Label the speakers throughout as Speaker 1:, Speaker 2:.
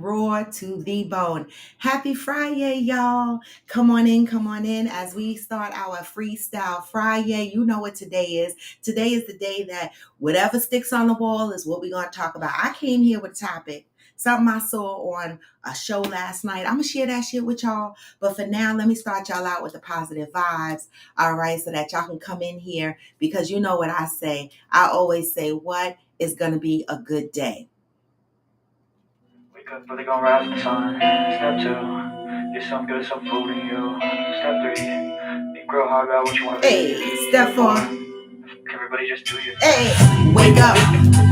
Speaker 1: Raw to the bone. Happy Friday, y'all. Come on in as we start our Freestyle Friday. You know what today is. Today is the day that whatever sticks on the wall is what we're going to talk about. I came here with a topic, something I saw on a show last night. I'm going to share that shit with y'all. But for now, let me start y'all out with the positive vibes. All right, so that y'all can come in here because you know what I say. I always say, what is going to be a good day?
Speaker 2: Wake up, but they gon' rise with the sun. Step two, get some good, some food in you. Step three, think real hard about what you wanna be.
Speaker 1: Hey, step four.
Speaker 2: Everybody just do your thing.
Speaker 1: Hey, wake up.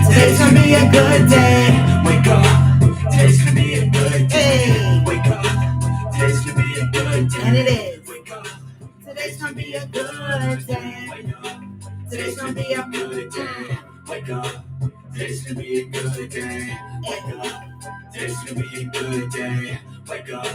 Speaker 1: Today's gonna be a good day.
Speaker 2: Wake up, today's gonna be a good day.
Speaker 1: Hey,
Speaker 2: Wake up, today's gonna be a good day.
Speaker 1: and it is.
Speaker 2: Wake up,
Speaker 1: Today's gonna be a good day.
Speaker 2: wake up,
Speaker 1: Today's gonna be a
Speaker 2: good day. Wake up, today's gonna be a good day. Wake up, today's gonna be a good day. Wake up,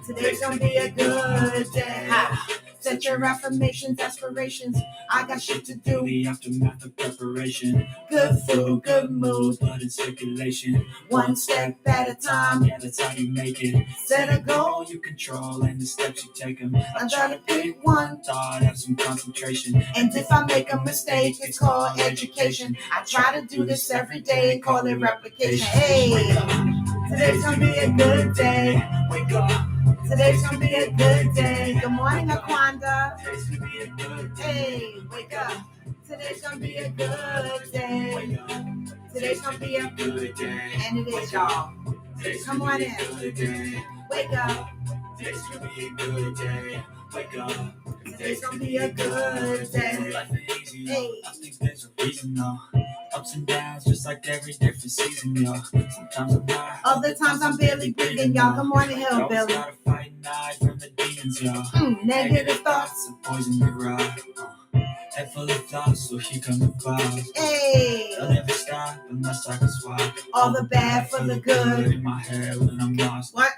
Speaker 1: Today's gonna be a good day. Ha. Set your affirmations, aspirations. I got shit to do.
Speaker 2: the aftermath of preparation.
Speaker 1: Good food, good mood.
Speaker 2: Blood in circulation.
Speaker 1: One step at a time.
Speaker 2: Yeah, that's how you make it.
Speaker 1: Set a goal.
Speaker 2: You control and the steps you take them.
Speaker 1: I try to pick one.
Speaker 2: Thought, have some concentration.
Speaker 1: And if I make a mistake, it's called education. I try to do this every day and call it replication. Hey, today's gonna be a good day.
Speaker 2: Wake up.
Speaker 1: Today's gonna be a good day. Good morning, Aquanda.
Speaker 2: Today's gonna be a good day.
Speaker 1: Hey, wake up. Today's gonna be a good day.
Speaker 2: Wake up.
Speaker 1: Today's gonna be a
Speaker 2: Good day.
Speaker 1: and it is, y'all.
Speaker 2: Today's
Speaker 1: Come
Speaker 2: gonna
Speaker 1: on
Speaker 2: be
Speaker 1: in.
Speaker 2: a good day.
Speaker 1: Wake up.
Speaker 2: Today's gonna be a good day. Wake up.
Speaker 1: Today's gonna be a good day.
Speaker 2: Life ain't easy, yo.
Speaker 1: Hey.
Speaker 2: I think there's a reason, though. Ups and downs, just like every different season, yo. Sometimes I'm high,
Speaker 1: Other times I'm barely breathing, y'all. Good morning,
Speaker 2: You always
Speaker 1: Hillbilly.
Speaker 2: gotta fight and hide from the demons, yo.
Speaker 1: Negative thoughts.
Speaker 2: Some poison the ride. Head full of thoughts, so here come the clouds.
Speaker 1: Hey,
Speaker 2: They'll never stop unless I can swap
Speaker 1: all the bad for the good.
Speaker 2: in my head when I'm lost.
Speaker 1: What?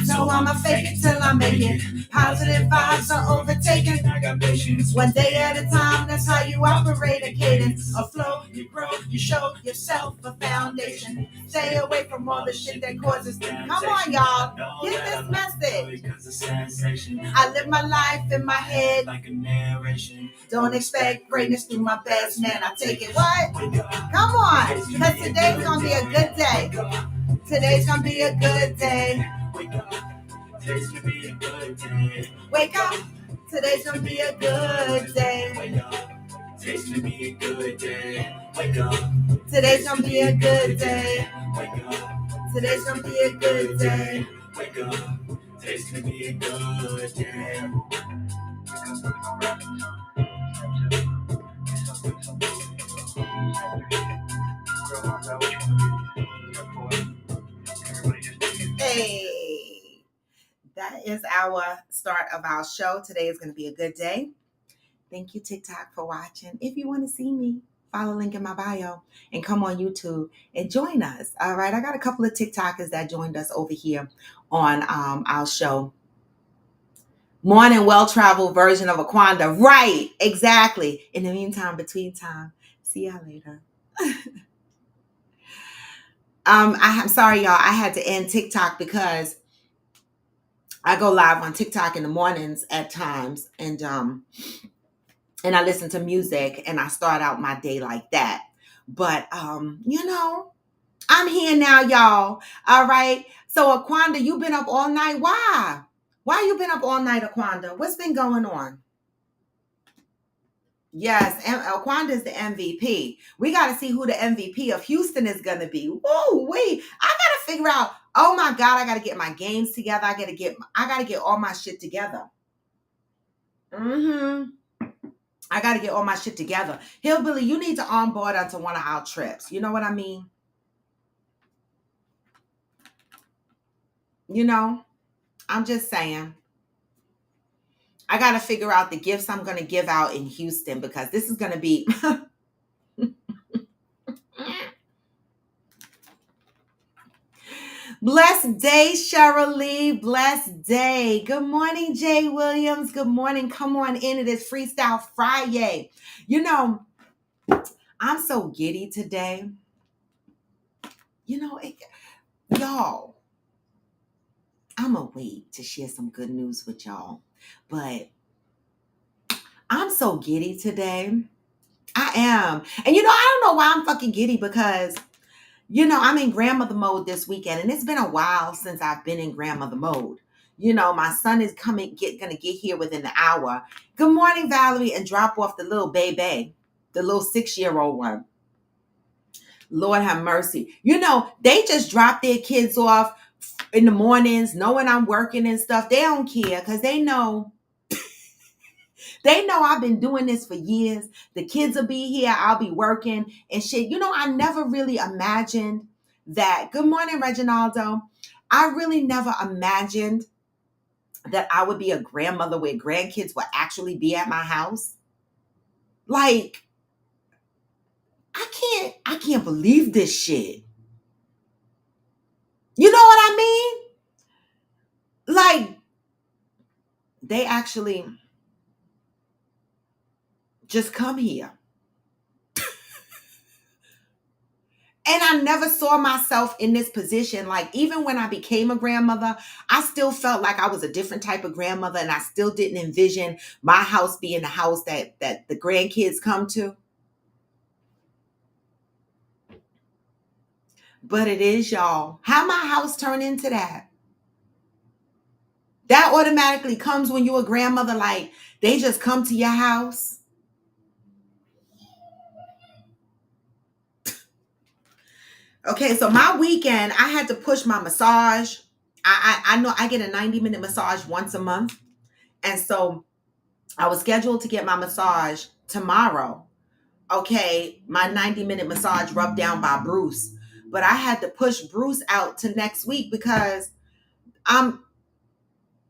Speaker 1: So I'ma fake it till I make it. Positive vibes are overtaken.
Speaker 2: I got patience.
Speaker 1: One day at a time, that's how you operate a cadence. A flow, you grow, you show yourself a foundation. Stay away from all the shit that causes. Come on, y'all. Get this message.
Speaker 2: Because of sensation.
Speaker 1: I live my life in my head.
Speaker 2: Like a narration.
Speaker 1: Don't expect greatness through my best man. I take it. What?
Speaker 2: Wake up.
Speaker 1: Come on. Because today's going to be a good day.
Speaker 2: Wake up.
Speaker 1: Today's going to be a good day.
Speaker 2: Wake up. Today's gonna be a good day.
Speaker 1: Wake up. Today's going to be a good day.
Speaker 2: Wake up. Today's gonna be a good day. Wake up.
Speaker 1: Today's going to be a good day.
Speaker 2: Wake up.
Speaker 1: Today's going to be a good day.
Speaker 2: Wake up. Today's gonna be a good day.
Speaker 1: Hey, that is our start of our show. Today is going to be a good day. Thank you, TikTok, for watching. If you want to see me, follow link in my bio and come on YouTube and join us. All right, I got a couple of TikTokers that joined us over here on our show. Morning, well-traveled version of Aquanda. Right, exactly. In the meantime, between time, see y'all later. I'm sorry, y'all. I had to end TikTok because I go live on TikTok in the mornings at times, and I listen to music, and I start out my day like that. But you know, I'm here now, y'all. All right. So Aquanda, you've been up all night. Why? Why you been up all night, Aquanda? What's been going on? Yes, Aquanda is the MVP. We got to see who the MVP of Houston is going to be. Woo wee! I got to figure out. Oh my God, I got to get my games together. I got to get all my shit together. I got to get all my shit together. Hillbilly, you need to onboard onto one of our trips. You know what I mean? You know, I'm just saying. I got to figure out the gifts I'm going to give out in Houston because this is going to be... Blessed day, Cheryl Lee. Blessed day. Good morning, Jay Williams. Good morning. Come on in. It is Freestyle Friday. You know, I'm so giddy today. You know, Y'all, I'm going to wait to share some good news with y'all. But I'm so giddy today. I am. And I don't know why I'm fucking giddy because, I'm in grandmother mode this weekend. And it's been a while since I've been in grandmother mode. My son is gonna get here within the hour. Good morning, Valerie, and drop off the little baby, the little 6-year-old one. Lord have mercy. They just drop their kids off in the mornings, knowing I'm working and stuff. They don't care because they know I've been doing this for years. The kids will be here. I'll be working and shit. I never really imagined that. Good morning, Reginaldo. I really never imagined that I would be a grandmother where grandkids would actually be at my house. Like, I can't believe this shit. You know what I mean? Like, they actually just come here. And I never saw myself in this position. Like, even when I became a grandmother, I still felt like I was a different type of grandmother, and I still didn't envision my house being the house that the grandkids come to. But it is, y'all. How my house turned into that? That automatically comes when you're a grandmother. Like, they just come to your house. Okay, so my weekend, I had to push my massage. I know I get a 90-minute massage once a month. And so I was scheduled to get my massage tomorrow. Okay, my 90-minute massage rubbed down by Bruce. But I had to push Bruce out to next week because I'm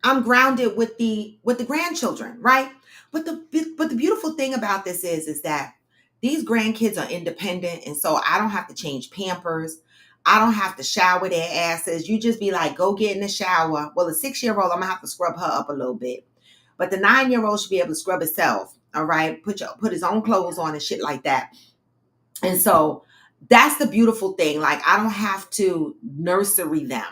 Speaker 1: grounded with the grandchildren, right? But the beautiful thing about this is that these grandkids are independent, and so I don't have to change Pampers. I don't have to shower their asses. You just be like, go get in the shower. Well, the 6-year-old, I'm gonna have to scrub her up a little bit, but the 9-year-old should be able to scrub himself. All right, put his own clothes on and shit like that. And so that's the beautiful thing. Like, I don't have to nursery them.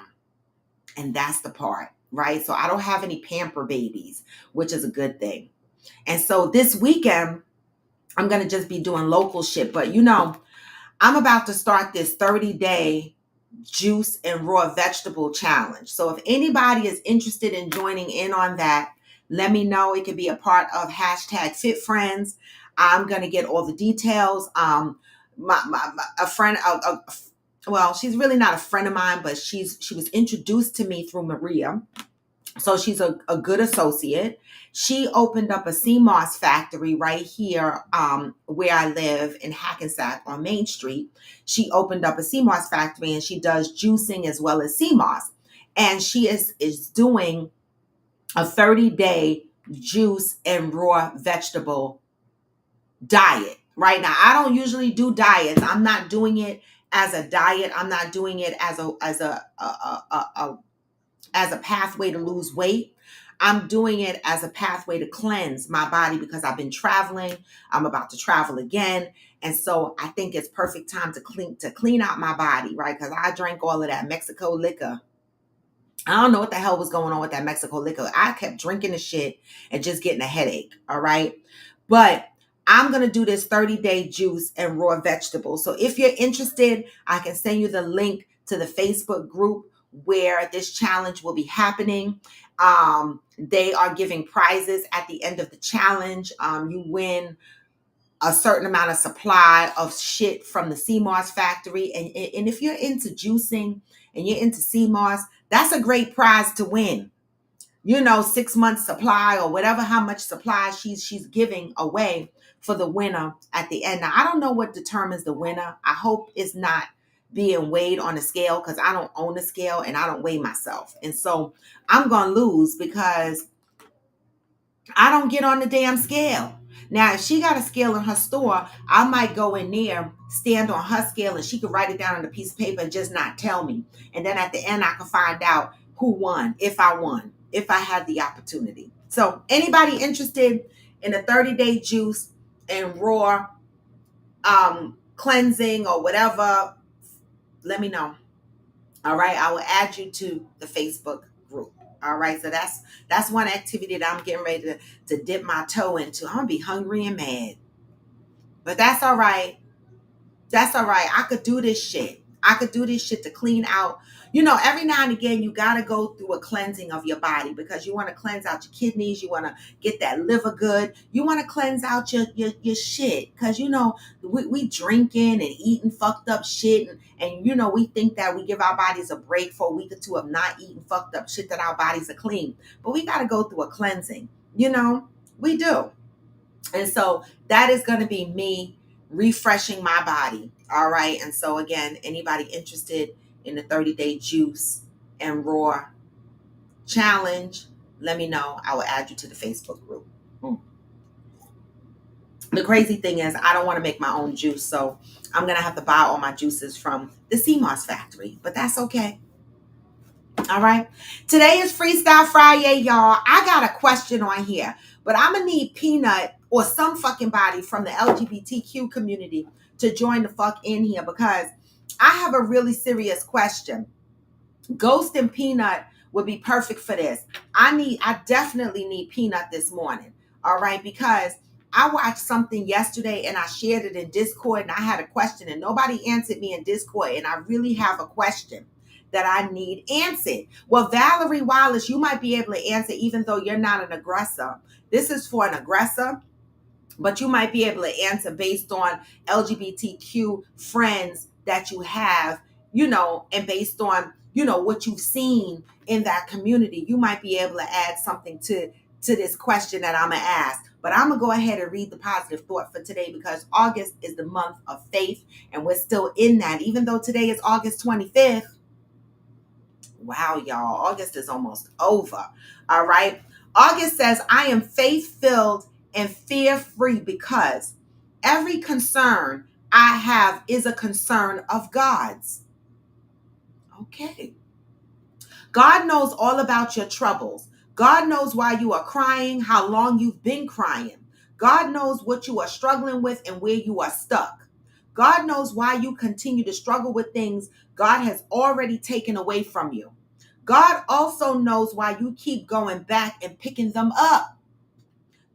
Speaker 1: And that's the part, right? So I don't have any pamper babies, which is a good thing. And so this weekend, I'm going to just be doing local shit. But I'm about to start this 30-day juice and raw vegetable challenge. So if anybody is interested in joining in on that, let me know. It could be a part of #FitFriends. I'm going to get all the details. A friend, well, she's really not a friend of mine, but she was introduced to me through Maria. So she's a good associate. She opened up a sea moss factory right here where I live in Hackensack on Main Street. She opened up a sea moss factory, and she does juicing as well as sea moss. And she is doing a 30-day juice and raw vegetable diet. Right now, I don't usually do diets. I'm not doing it as a diet. I'm not doing it as a pathway to lose weight. I'm doing it as a pathway to cleanse my body because I've been traveling. I'm about to travel again. And so I think it's perfect time to clean out my body, right? Because I drank all of that Mexico liquor. I don't know what the hell was going on with that Mexico liquor. I kept drinking the shit and just getting a headache, all right? But I'm going to do this 30-day juice and raw vegetables. So if you're interested, I can send you the link to the Facebook group where this challenge will be happening. They are giving prizes at the end of the challenge. You win a certain amount of supply of shit from the sea moss factory. And if you're into juicing and you're into sea moss, that's a great prize to win. 6 months supply or whatever, how much supply she's giving away for the winner at the end. Now, I don't know what determines the winner. I hope it's not being weighed on a scale because I don't own a scale and I don't weigh myself. And so I'm going to lose because I don't get on the damn scale. Now, if she got a scale in her store, I might go in there, stand on her scale, and she could write it down on a piece of paper and just not tell me. And then at the end, I can find out who won, if I had the opportunity. So anybody interested in a 30-day juice and raw cleansing or whatever, let me know. All right, I will add you to the Facebook group. All right, so that's one activity that I'm getting ready to dip my toe into. I'm gonna be hungry and mad, but that's all right. That's all right. I could do this shit. I could do this shit to clean out. Every now and again, you got to go through a cleansing of your body because you want to cleanse out your kidneys. You want to get that liver good. You want to cleanse out your shit because, we drinking and eating fucked up shit. And we think that we give our bodies a break for a week or two of not eating fucked up shit that our bodies are clean. But we got to go through a cleansing. We do. And so that is going to be me refreshing my body. All right. And so, again, anybody interested in the 30-day juice and raw challenge, let me know. I will add you to the Facebook group. The crazy thing is, I don't want to make my own juice. So I'm going to have to buy all my juices from the CMOS factory. But that's okay. All right. Today is Freestyle Friday, y'all. I got a question on here, but I'm going to need Peanut or some fucking body from the LGBTQ community to join the fuck in here because I have a really serious question. Ghost and Peanut would be perfect for this. I definitely need Peanut this morning. All right. Because I watched something yesterday and I shared it in Discord and I had a question and nobody answered me in Discord. And I really have a question that I need answered. Well, Valerie Wallace, you might be able to answer even though you're not an aggressor. This is for an aggressor, but you might be able to answer based on LGBTQ friends that you have, and based on, what you've seen in that community. You might be able to add something to this question that I'm going to ask. But I'm going to go ahead and read the positive thought for today because August is the month of faith and we're still in that. Even though today is August 25th, wow, y'all, August is almost over. All right. August says, I am faith-filled and fear-free because every concern I have is a concern of God's. Okay. God knows all about your troubles. God knows why you are crying, how long you've been crying. God knows what you are struggling with and where you are stuck. God knows why you continue to struggle with things God has already taken away from you. God also knows why you keep going back and picking them up.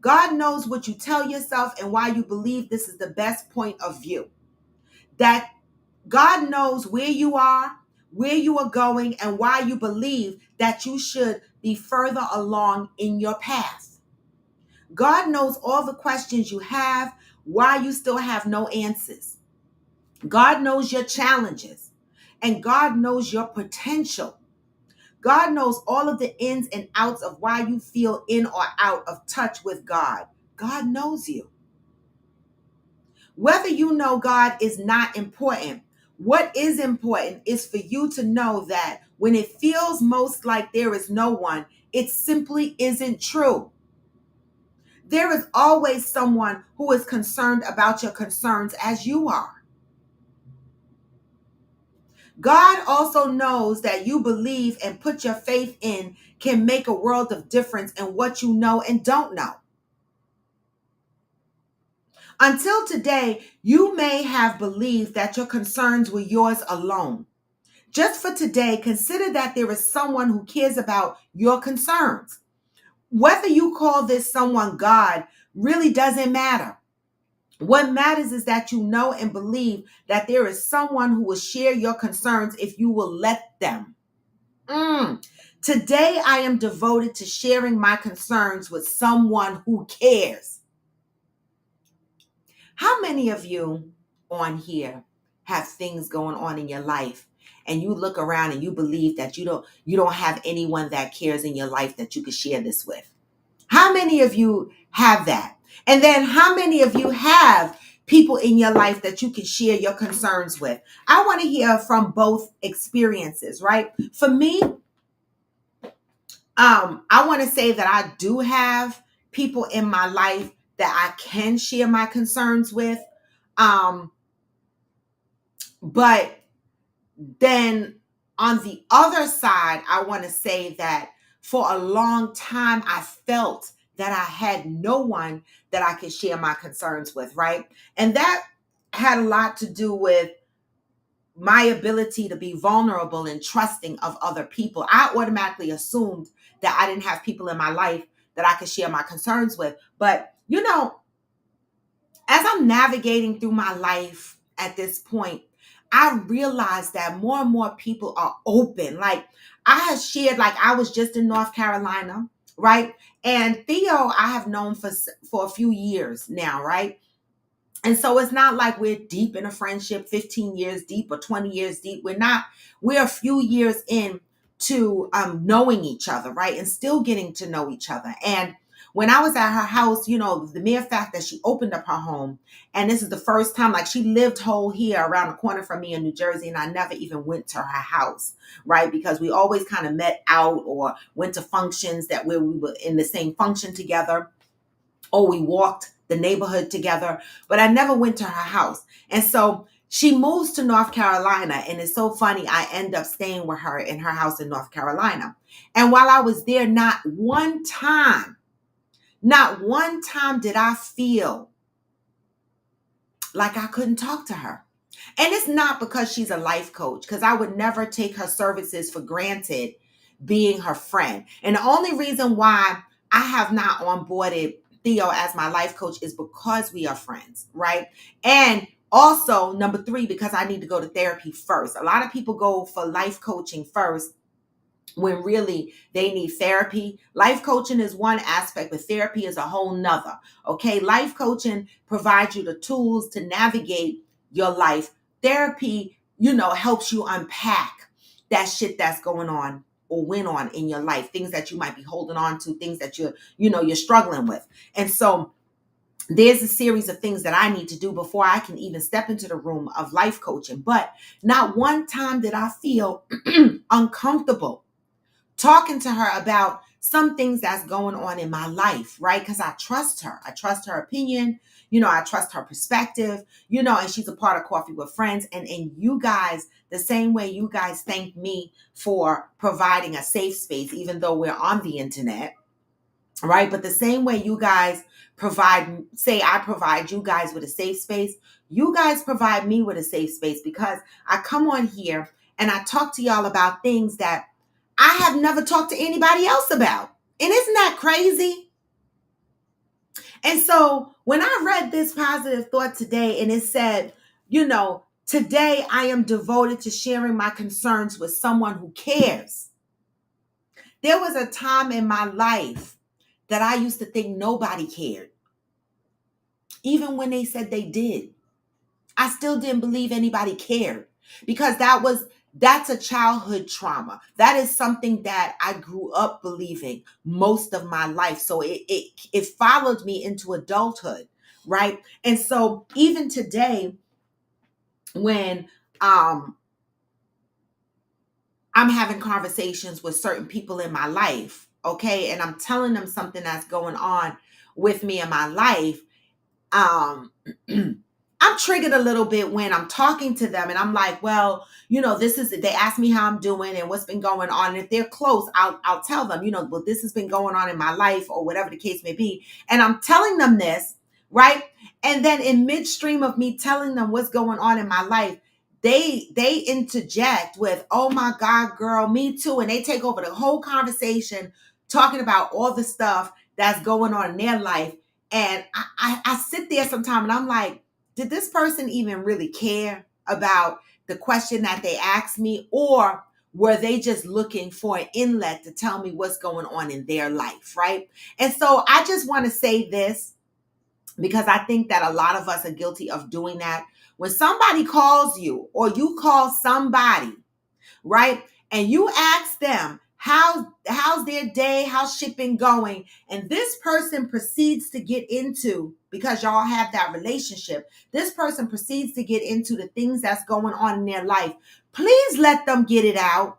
Speaker 1: God knows what you tell yourself and why you believe this is the best point of view. That God knows where you are, where you are going, and why you believe that you should be further along in your path. God knows all the questions you have, why you still have no answers. God knows your challenges, and God knows your potential. God knows all of the ins and outs of why you feel in or out of touch with God. God knows you. Whether you know God is not important, what is important is for you to know that when it feels most like there is no one, it simply isn't true. There is always someone who is concerned about your concerns as you are. God also knows that you believe and put your faith in can make a world of difference in what you know and don't know. Until today, you may have believed that your concerns were yours alone. Just for today, consider that there is someone who cares about your concerns. Whether you call this someone God really doesn't matter. What matters is that you know and believe that there is someone who will share your concerns if you will let them. Today, I am devoted to sharing my concerns with someone who cares. How many of you on here have things going on in your life and you look around and you believe that you don't have anyone that cares in your life that you could share this with? How many of you have that? And then how many of you have people in your life that you can share your concerns with? I want to hear from both experiences, right? For me, I want to say that I do have people in my life that I can share my concerns with. But then on the other side, I want to say that for a long time, I felt that I had no one that I could share my concerns with, right? And that had a lot to do with my ability to be vulnerable and trusting of other people. I automatically assumed that I didn't have people in my life that I could share my concerns with. But, as I'm navigating through my life at this point, I realized that more and more people are open. Like I had shared, like I was just in North Carolina, right? And Theo, I have known for a few years now, right? And so it's not like we're deep in a friendship, 15 years deep or 20 years deep. We're a few years in to knowing each other, right? And still getting to know each other. And when I was at her house, the mere fact that she opened up her home, and this is the first time, like she lived whole here around the corner from me in New Jersey, and I never even went to her house, right? Because we always kind of met out or went to functions that where we were in the same function together, or we walked the neighborhood together, but I never went to her house. And so she moves to North Carolina, and it's so funny. I end up staying with her in her house in North Carolina. And while I was there, not one time did I feel like I couldn't talk to her. And it's not because she's a life coach, because I would never take her services for granted being her friend. And the only reason why I have not onboarded Theo as my life coach is because we are friends, right? And also, number 3, because I need to go to therapy first. A lot of people go for life coaching first when really they need therapy. Life coaching is one aspect, but therapy is a whole nother. Okay. Life coaching provides you the tools to navigate your life. Therapy, helps you unpack that shit that's going on or went on in your life, things that you might be holding on to, things that you're struggling with. And so there's a series of things that I need to do before I can even step into the room of life coaching. But not one time did I feel uncomfortable talking to her about some things that's going on in my life, right? Because I trust her. I trust her opinion. I trust her perspective, and she's a part of Coffee with Friends. And you guys, the same way you guys thank me for providing a safe space, even though we're on the internet, right? But the same way you guys I provide you guys with a safe space, you guys provide me with a safe space, because I come on here and I talk to y'all about things that I have never talked to anybody else about. And isn't that crazy? And so when I read this positive thought today, and it said, today I am devoted to sharing my concerns with someone who cares. There was a time in my life that I used to think nobody cared. Even when they said they did, I still didn't believe anybody cared, because that's a childhood trauma. That is something that I grew up believing most of my life. So it followed me into adulthood, right? And so even today, when I'm having conversations with certain people in my life, okay, and I'm telling them something that's going on with me in my life, I'm triggered a little bit when I'm talking to them, and I'm like, well, they ask me how I'm doing and what's been going on. And if they're close, I'll tell them, well, this has been going on in my life, or whatever the case may be. And I'm telling them this, right? And then in midstream of me telling them what's going on in my life, they interject with, oh my God, girl, me too. And they take over the whole conversation, talking about all the stuff that's going on in their life. And I sit there sometimes and I'm like, did this person even really care about the question that they asked me? Or were they just looking for an inlet to tell me what's going on in their life, right? And so I just want to say this, because I think that a lot of us are guilty of doing that. When somebody calls you, or you call somebody, right? And you ask them, how's their day? How's shit been going? And this person proceeds to get into, because y'all have that relationship, this person proceeds to get into the things that's going on in their life. Please let them get it out.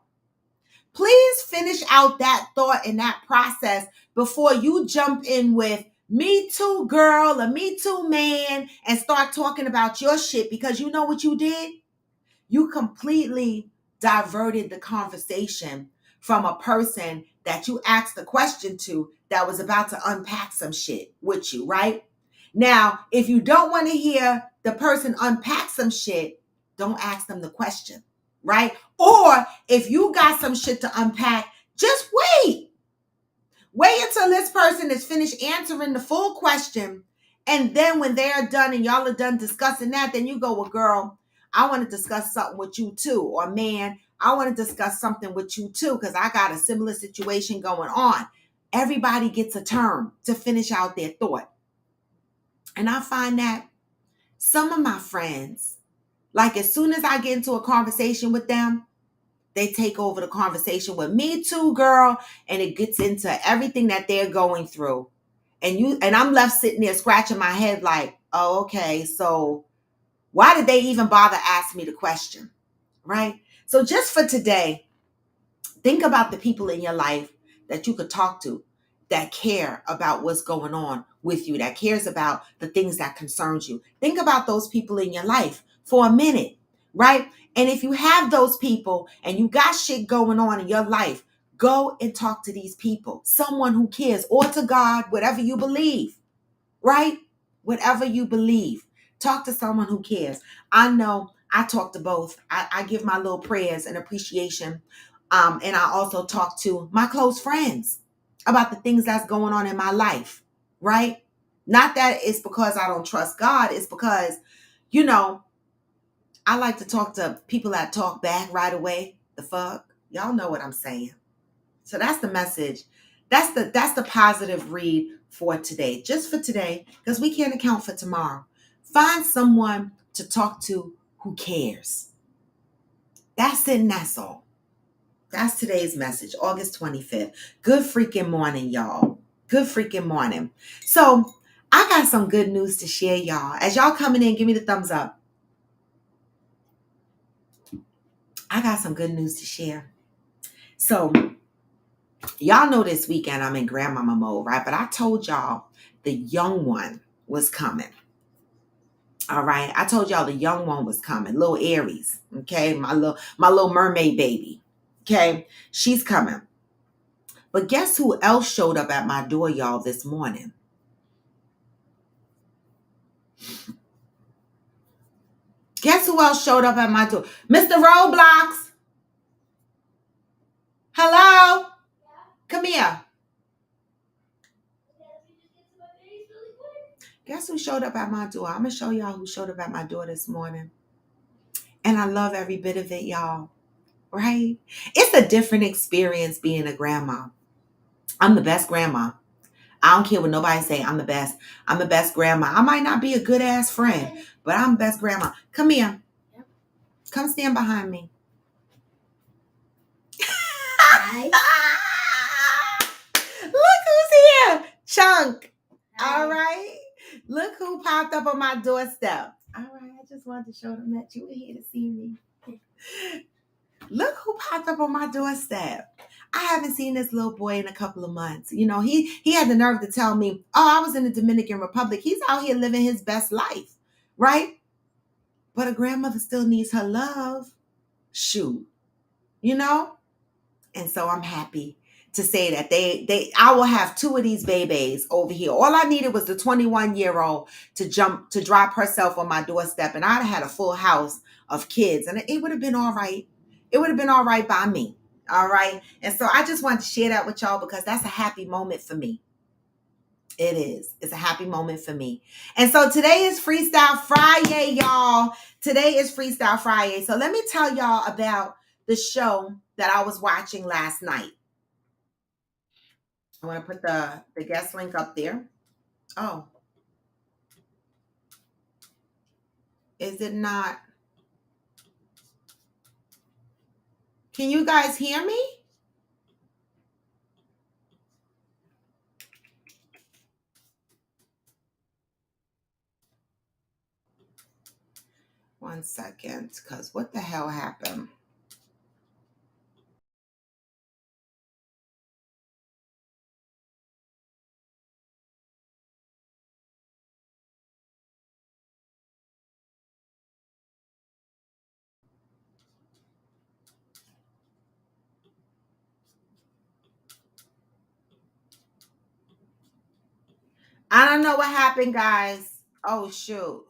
Speaker 1: Please finish out that thought and that process before you jump in with, me too, girl, or me too, man, and start talking about your shit, because you know what you did? You completely diverted the conversation from a person that you asked the question to, that was about to unpack some shit with you, right? Now, if you don't want to hear the person unpack some shit, don't ask them the question, right? Or if you got some shit to unpack, just wait. Wait until this person is finished answering the full question. And then when they're done and y'all are done discussing that, then you go, well, girl, I want to discuss something with you too. Or man, I want to discuss something with you too, because I got a similar situation going on. Everybody gets a turn to finish out their thought. And I find that some of my friends, like as soon as I get into a conversation with them, they take over the conversation with me too, girl, and it gets into everything that they're going through. And I'm left sitting there scratching my head like, oh, okay, so why did they even bother asking me the question? Right? So just for today, think about the people in your life that you could talk to that care about what's going on with you, that cares about the things that concerns you. Think about those people in your life for a minute, right? And if you have those people and you got shit going on in your life, go and talk to these people, someone who cares, or to God, whatever you believe, right? Whatever you believe, talk to someone who cares. I know I talk to both. I give my little prayers and appreciation. And I also talk to my close friends about the things that's going on in my life, right? Not that it's because I don't trust God. It's because, you know, I like to talk to people that talk back right away. The fuck? Y'all know what I'm saying. So that's the message. That's the positive read for today. Just for today, because we can't account for tomorrow. Find someone to talk to who cares. That's it and that's all. That's today's message, August 25th. Good freaking morning, y'all. Good freaking morning. So I got some good news to share, y'all. As y'all coming in, give me the thumbs up. I got some good news to share. So y'all know this weekend I'm in grandmama mode, right? But I told y'all the young one was coming. All right. I told y'all the young one was coming. Little Aries. Okay. My little mermaid baby. Okay. She's coming. But guess who else showed up at my door, y'all, this morning? Guess who else showed up at my door? Mr. Roblox. Hello? Come here. Guess who showed up at my door? I'm going to show y'all who showed up at my door this morning. And I love every bit of it, y'all. Right? It's a different experience being a grandma. I'm the best grandma. I don't care what nobody say. I'm the best. I'm the best grandma. I might not be a good ass friend, but I'm the best grandma. Come here. Come stand behind me. Look who's here. Chunk. All right. Look who popped up on my doorstep. All right. I just wanted to show them that you were here to see me. Look who popped up on my doorstep. I haven't seen this little boy in a couple of months. You know, he had the nerve to tell me, oh, I was in the Dominican Republic. He's out here living his best life, right? But a grandmother still needs her love. Shoot, you know? And so I'm happy to say that I will have two of these babies over here. All I needed was the 21-year-old to drop herself on my doorstep, and I'd have had a full house of kids, and it would have been all right. It would have been all right by me. All right. And so I just wanted to share that with y'all because that's a happy moment for me. It is. It's a happy moment for me. And so today is Freestyle Friday, y'all. Today is Freestyle Friday. So let me tell y'all about the show that I was watching last night. I want to put the guest link up there. Oh, is it not? Can you guys hear me? One second, because what the hell happened? I don't know what happened, guys. Oh, shoot.